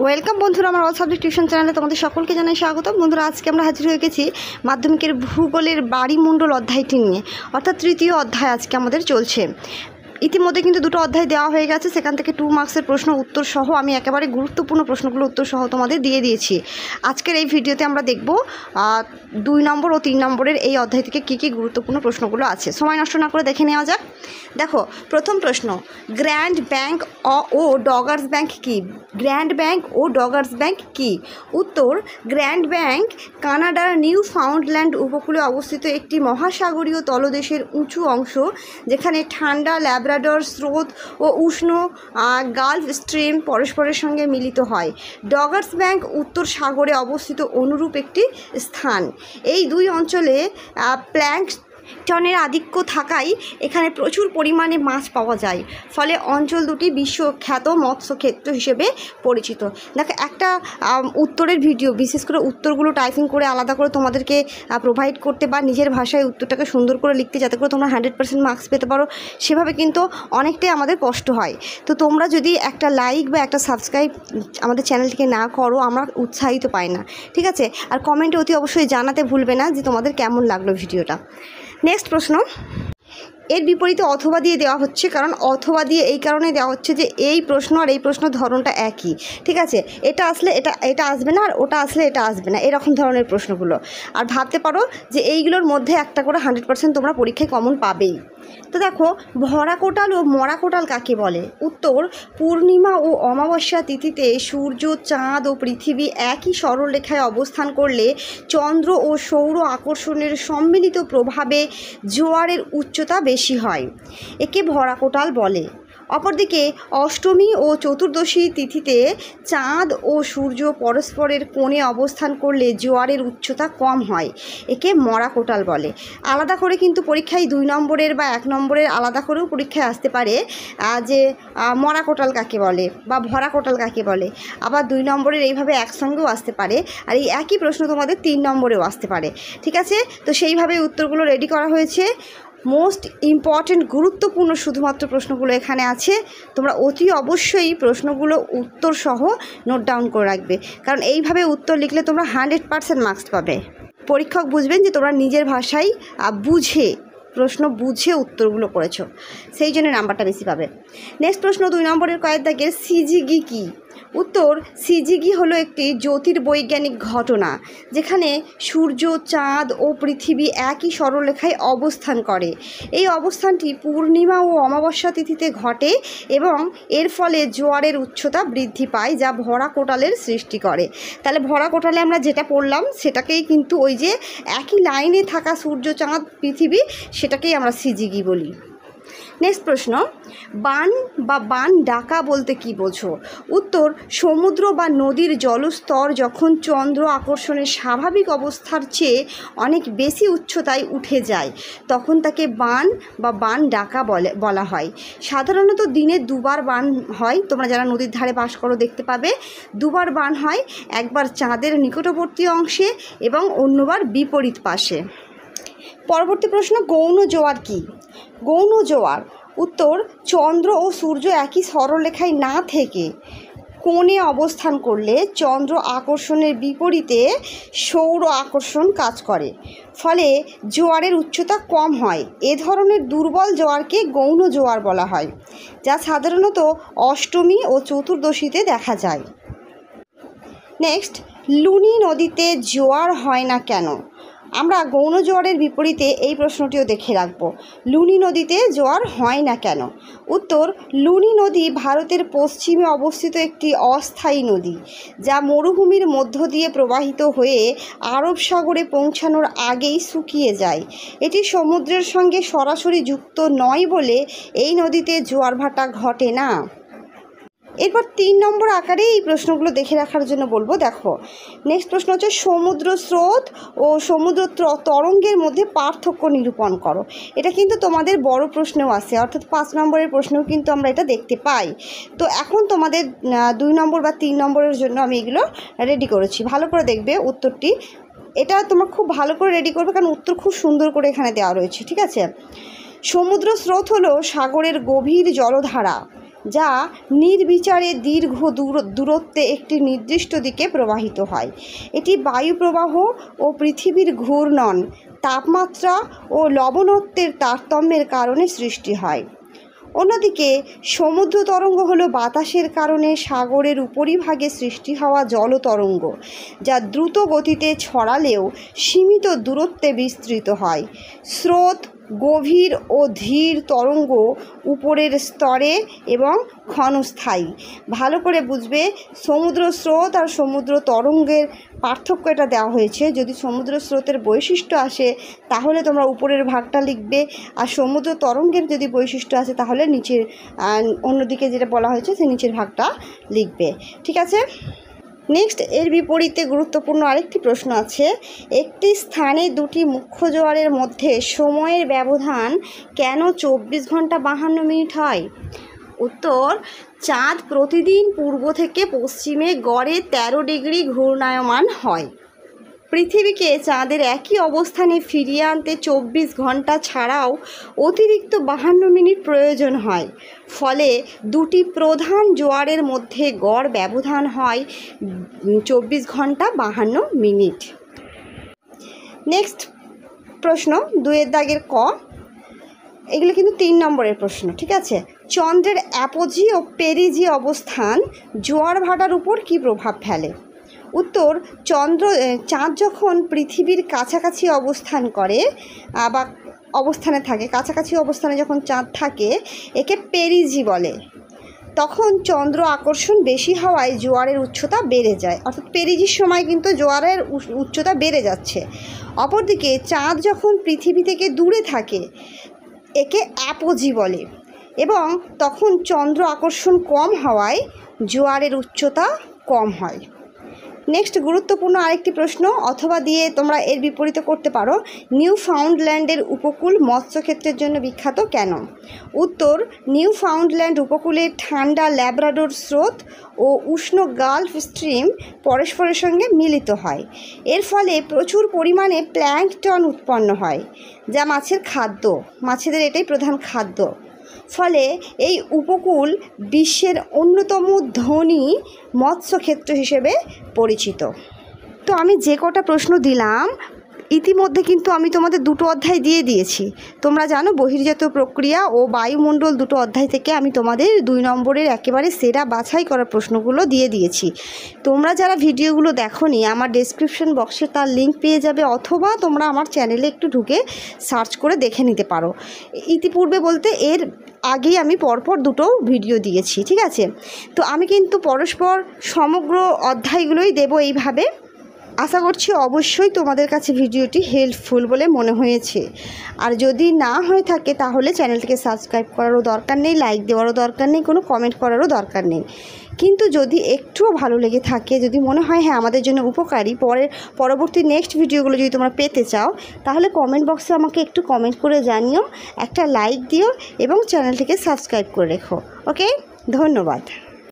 Welcome বন্ধুরা, আমার all subject tuition চ্যানেলে তোমাদের সকলকে জানাই স্বাগত। বন্ধুরা, আজকে আমরা হাজির হয়ে গেছি মাধ্যমিকের ভূগোলের বাড়িমণ্ডল অধ্যায়টি নিয়ে, অর্থাৎ তৃতীয় অধ্যায় আজকে আমাদের চলছে। ইতিমধ্যে কিন্তু দুটো অধ্যায় দেওয়া হয়ে গেছে, সেখান থেকে 2 মার্কসের প্রশ্ন উত্তর সহ আমি একেবারে গুরুত্বপূর্ণ প্রশ্নগুলো উত্তর সহ তোমাদের দিয়ে দিয়েছি। আজকের এই ভিডিওতে আমরা দেখব 2 নম্বর ও 3 নম্বরের এই অধ্যায় থেকে কী কী গুরুত্বপূর্ণ প্রশ্নগুলো আছে। সময় নষ্ট না করে দেখে নেওয়া যাক। দেখো, প্রথম প্রশ্ন, গ্র্যান্ড ব্যাংক ও ডগার্স ব্যাংক কী? গ্র্যান্ড ব্যাংক ও ডগার্স ব্যাংক কী? উত্তর, গ্র্যান্ড ব্যাংক কানাডার নিউ ফাউন্ডল্যান্ড উপকূলে অবস্থিত একটি মহাসাগরীয় তলদেশের উঁচু অংশ, যেখানে ঠান্ডা ল্যাব্রাডর স্রোত ও উষ্ণ গালফ স্ট্রিম পরস্পরের সঙ্গে মিলিত হয়। ডগার্স ব্যাংক উত্তর সাগরে অবস্থিত অনুরূপ একটি স্থান। এই দুই অঞ্চলে প্ল্যাঙ্কটনের আধিক্য থাকায় এখানে প্রচুর পরিমাণে মাছ পাওয়া যায়, ফলে অঞ্চল দুটি বিশ্বখ্যাত মৎস্যক্ষেত্র হিসেবে পরিচিত। দেখো, একটা উত্তরের ভিডিও, বিশেষ করে উত্তরগুলো টাইপিং করে আলাদা করে তোমাদেরকে প্রোভাইড করতে বা নিজের ভাষায় উত্তরটাকে সুন্দর করে লিখতে, যাতে করে তোমরা 100% মার্কস পেতে পারো, সেভাবে কিন্তু অনেকটাই আমাদের কষ্ট হয়। তো তোমরা যদি একটা লাইক বা একটা সাবস্ক্রাইব আমাদের চ্যানেলটিকে না করো, আমরা উৎসাহিত পাই না, ঠিক আছে? আর কমেন্টে অতি অবশ্যই জানাতে ভুলবে না যে তোমাদের কেমন লাগলো ভিডিওটা। নেক্সট প্রশ্ন, এর বিপরীতে অথবা দিয়ে দেওয়া হচ্ছে, কারণ অথবা দিয়ে এই কারণে দেওয়া হচ্ছে যে এই প্রশ্ন আর এই প্রশ্ন ধরনটা একই, ঠিক আছে? এটা আসলে এটা আসবে না, আর ওটা আসলে এটা আসবে না, এরকম ধরনের প্রশ্নগুলো। আর ভাবতে পারো যে এইগুলোর মধ্যে একটা করে 100% তোমরা পরীক্ষায় কমন পাবেই। তো দেখো, ভরা কোটাল ও মরা কোটাল কাকে বলে? উত্তর, পূর্ণিমা ও অমাবস্যা তিথিতে সূর্য, চাঁদ ও পৃথিবী একই সরলরেখায় অবস্থান করলে চন্দ্র ও সৌর আকর্ষণের সম্মিলিত প্রভাবে জোয়ারের উচ্চতা বেশি হয়, একে ভরা কোটাল বলে। অপরদিকে অষ্টমী ও চতুর্দশী তিথিতে চাঁদ ও সূর্য পরস্পরের কোণে অবস্থান করলে জোয়ারের উচ্চতা কম হয়, একে মরা কোটাল বলে। আলাদা করে কিন্তু পরীক্ষায় 2 নম্বরের বা 1 নম্বরের আলাদা করেও পরীক্ষায় আসতে পারে যে মরা কোটাল কাকে বলে বা ভরা কোটাল কাকে বলে। আবার 2 নম্বরের এইভাবে একসঙ্গেও আসতে পারে, আর এই একই প্রশ্ন তোমাদের 3 নম্বরেও আসতে পারে, ঠিক আছে? তো সেইভাবে উত্তরগুলো রেডি করা হয়েছে। মোস্ট ইম্পর্ট্যান্ট, গুরুত্বপূর্ণ শুধুমাত্র প্রশ্নগুলো এখানে আছে। তোমরা অতি অবশ্যই প্রশ্নগুলো উত্তর সহ নোট ডাউন করে রাখবে, কারণ এইভাবে উত্তর লিখলে তোমরা 100% মার্কস পাবে। পরীক্ষক বুঝবেন যে তোমরা নিজের ভাষায় বুঝে, প্রশ্ন বুঝে উত্তরগুলো করেছো, সেই জন্য নাম্বারটা বেশি পাবে। নেক্সট প্রশ্ন, 2 নম্বরের কয়েক দাগের সিজিগি কী? উত্তর, সিজিগি হলো একটি জ্যোতির্বৈজ্ঞানিক ঘটনা যেখানে সূর্য, চাঁদ ও পৃথিবী একই সরলরেখায় অবস্থান করে। এই অবস্থানটি পূর্ণিমা ও অমাবস্যা তিথিতে ঘটে এবং এর ফলে জোয়ারের উচ্চতা বৃদ্ধি পায়, যা ভরা কোটালের সৃষ্টি করে। তাহলে ভরা কোটালে আমরা যেটা পড়লাম সেটাকেই কিন্তু ওই যে একই লাইনে থাকা সূর্য, চাঁদ, পৃথিবী, সেটাকেই আমরা সিজিগি বলি। নেক্সট প্রশ্ন, বান বা বান ডাকা বলতে কী বোঝো? উত্তর, সমুদ্র বা নদীর জলস্তর যখন চন্দ্র আকর্ষণের স্বাভাবিক অবস্থার চেয়ে অনেক বেশি উচ্চতায় উঠে যায়, তখন তাকে বান বা বান ডাকা বলা হয়। সাধারণত দিনে 2 বার বান হয়, তোমরা যারা নদীর ধারে বাস করো দেখতে পাবে 2 বার বান হয়, একবার চাঁদের নিকটবর্তী অংশে এবং অন্যবার বিপরীত পাশে। পরবর্তী প্রশ্ন, গৌণ জোয়ার কী? গৌণ জোয়ার, উত্তর, চন্দ্র ও সূর্য একই সরলরেখায় না থেকে কোণে অবস্থান করলে চন্দ্র আকর্ষণের বিপরীতে সৌর আকর্ষণ কাজ করে, ফলে জোয়ারের উচ্চতা কম হয়। এ ধরনের দুর্বল জোয়ারকে গৌণ জোয়ার বলা হয়, যা সাধারণত অষ্টমী ও চতুর্দশীতে দেখা যায়। নেক্সট, লুনি নদীতে জোয়ার হয় না কেন? আমরা গৌণ জোয়ারের বিপরীতে এই প্রশ্নটিও দেখে রাখব, লুনি নদীতে জোয়ার হয় না কেন? উত্তর, লুনি নদী ভারতের পশ্চিমে অবস্থিত একটি অস্থায়ী নদী, যা মরুভূমির মধ্য দিয়ে প্রবাহিত হয়ে আরব সাগরে পৌঁছানোর আগেই শুকিয়ে যায়। এটি সমুদ্রের সঙ্গে সরাসরি যুক্ত নয় বলে এই নদীতে জোয়ার ভাটা ঘটে না। এরপর 3 নম্বর আকারে এই প্রশ্নগুলো দেখে রাখার জন্য বলবো। দেখো, নেক্সট প্রশ্ন হচ্ছে, সমুদ্র স্রোত ও সমুদ্র তরঙ্গের মধ্যে পার্থক্য নিরূপণ করো। এটা কিন্তু তোমাদের বড় প্রশ্নেও আসে, অর্থাৎ 5 নম্বরের প্রশ্নেও কিন্তু আমরা এটা দেখতে পাই। তো এখন তোমাদের 2 নম্বর বা 3 নম্বরের জন্য আমি এগুলো রেডি করেছি, ভালো করে দেখবে উত্তরটি। এটা তোমরা খুব ভালো করে রেডি করবে, কারণ উত্তর খুব সুন্দর করে এখানে দেওয়া রয়েছে, ঠিক আছে? সমুদ্র স্রোত হলো সাগরের গভীর জলধারা যা নির্বিচারে দীর্ঘ দূরত্বে একটি নির্দিষ্ট দিকে প্রবাহিত হয়। এটি বায়ু প্রবাহ ও পৃথিবীর ঘূর্ণন, তাপমাত্রা ও লবণত্বের তারতম্যের কারণে সৃষ্টি হয়। অন্যদিকে সমুদ্র তরঙ্গ হলো বাতাসের কারণে সাগরের উপরিভাগে সৃষ্টি হওয়া জলতরঙ্গ, যা দ্রুত গতিতে ছড়ালেও সীমিত দূরত্বে বিস্তৃত হয়। স্রোত গভীর ও ধীর তরঙ্গ উপরের স্তরে এবং ক্ষণস্থায়ী। ভালো করে বুঝবে, সমুদ্র স্রোত আর সমুদ্র তরঙ্গের পার্থক্য এটা দেওয়া হয়েছে। যদি সমুদ্র স্রোতের বৈশিষ্ট্য আসে তাহলে তোমরা উপরের ভাগটা লিখবে, আর সমুদ্র তরঙ্গের যদি বৈশিষ্ট্য আসে তাহলে নিচের অন্যদিকে যেটা বলা হয়েছে সেই নিচের ভাগটা লিখবে। ঠিক আছে। নেক্সট, এর বিপরীতে গুরুত্বপূর্ণ আরেকটি প্রশ্ন আছে। একটি স্থানে দুটি মুখ্য জোয়ারের মধ্যে সময়ের ব্যবধান কেন 24 ঘন্টা 52 মিনিট হয়? উত্তর, চাঁদ প্রতিদিন পূর্ব থেকে পশ্চিমে গড়ে 13 ডিগ্রি ঘূর্ণায়মান হয়। পৃথিবীকে চাঁদের একই অবস্থানে ফিরিয়ে আনতে 24 ঘন্টা ছাড়াও অতিরিক্ত 52 মিনিট প্রয়োজন হয়। ফলে দুটি প্রধান জোয়ারের মধ্যে গড় ব্যবধান হয় 24 ঘন্টা 52 মিনিট। নেক্সট প্রশ্ন, 2 দাগের ক। এগুলো কিন্তু 3 নম্বরের প্রশ্ন। ঠিক আছে। চন্দ্রের অ্যাপোজি ও পেরিজি অবস্থান জোয়ার ভাটার উপর কী প্রভাব ফেলে? উত্তর, চাঁদ যখন পৃথিবীর কাছাকাছি অবস্থান করে বা অবস্থানে থাকে, কাছাকাছি অবস্থানে যখন চাঁদ থাকে, একে পেরিজি বলে। তখন চন্দ্র আকর্ষণ বেশি হওয়ায় জোয়ারের উচ্চতা বেড়ে যায়, অর্থাৎ পেরিজির সময় কিন্তু জোয়ারের উচ্চতা বেড়ে যাচ্ছে। অপরদিকে চাঁদ যখন পৃথিবী থেকে দূরে থাকে একে অ্যাপোজি বলে, এবং তখন চন্দ্র আকর্ষণ কম হওয়ায় জোয়ারের উচ্চতা কম হয়। নেক্সট, গুরুত্বপূর্ণ আরেকটি প্রশ্ন, অথবা দিয়ে তোমরা এর বিপরীতে করতে পারো। নিউ ফাউন্ডল্যান্ডের উপকূল মৎস্যক্ষেত্রের জন্য বিখ্যাত কেন? উত্তর, নিউ ফাউন্ডল্যান্ড উপকূলে ঠান্ডা ল্যাব্রাডোর স্রোত ও উষ্ণ গালফ স্ট্রিম পরস্পরের সঙ্গে মিলিত হয়। এর ফলে প্রচুর পরিমাণে প্ল্যাঙ্কটন উৎপন্ন হয়, যা মাছের খাদ্য। মাছেদের এটাই প্রধান খাদ্য। ফলে এই উপকূল বিশ্বের অন্যতম ধনী মৎস্যক্ষেত্র হিসেবে পরিচিত। তো আমি যে কটা প্রশ্ন দিলাম ইতিমধ্যে কিন্তু আমি তোমাদের 2টো অধ্যায় দিয়ে দিয়েছি। তোমরা জানো বহির্জাত প্রক্রিয়া ও বায়ুমণ্ডল 2টো অধ্যায় থেকে আমি তোমাদের 2 নম্বরের একেবারে সেরা বাছাই করা প্রশ্নগুলো দিয়ে দিয়েছি। তোমরা যারা ভিডিওগুলো দেখোনি, আমার ডেসক্রিপশন বক্সে তার লিঙ্ক পেয়ে যাবে, অথবা তোমরা আমার চ্যানেলে একটু ঢুকে সার্চ করে দেখে নিতে পারো। ইতিপূর্বে বলতে এর আগেই আমি পরপর 2টো ভিডিও দিয়েছি। ঠিক আছে। তো আমি কিন্তু পরস্পর সমগ্র অধ্যায়গুলোই দেব এইভাবে। আশা করছি অবশ্যই তোমাদের কাছে ভিডিওটি হেল্পফুল বলে মনে হয়েছে। আর যদি না হয়ে থাকে তাহলে চ্যানেলটিকে সাবস্ক্রাইব করারও দরকার নেই, লাইক দেওয়ারও দরকার নেই, কোনো কমেন্ট করারও দরকার নেই। কিন্তু যদি একটুও ভালো লেগে থাকে, যদি মনে হয় হ্যাঁ আমাদের জন্য উপকারী, পরবর্তী নেক্সট ভিডিওগুলো যদি তোমরা পেতে চাও, তাহলে কমেন্ট বক্সে আমাকে একটু কমেন্ট করে জানিও, একটা লাইক দিও এবং চ্যানেলটিকে সাবস্ক্রাইব করে রেখো। ওকে, ধন্যবাদ।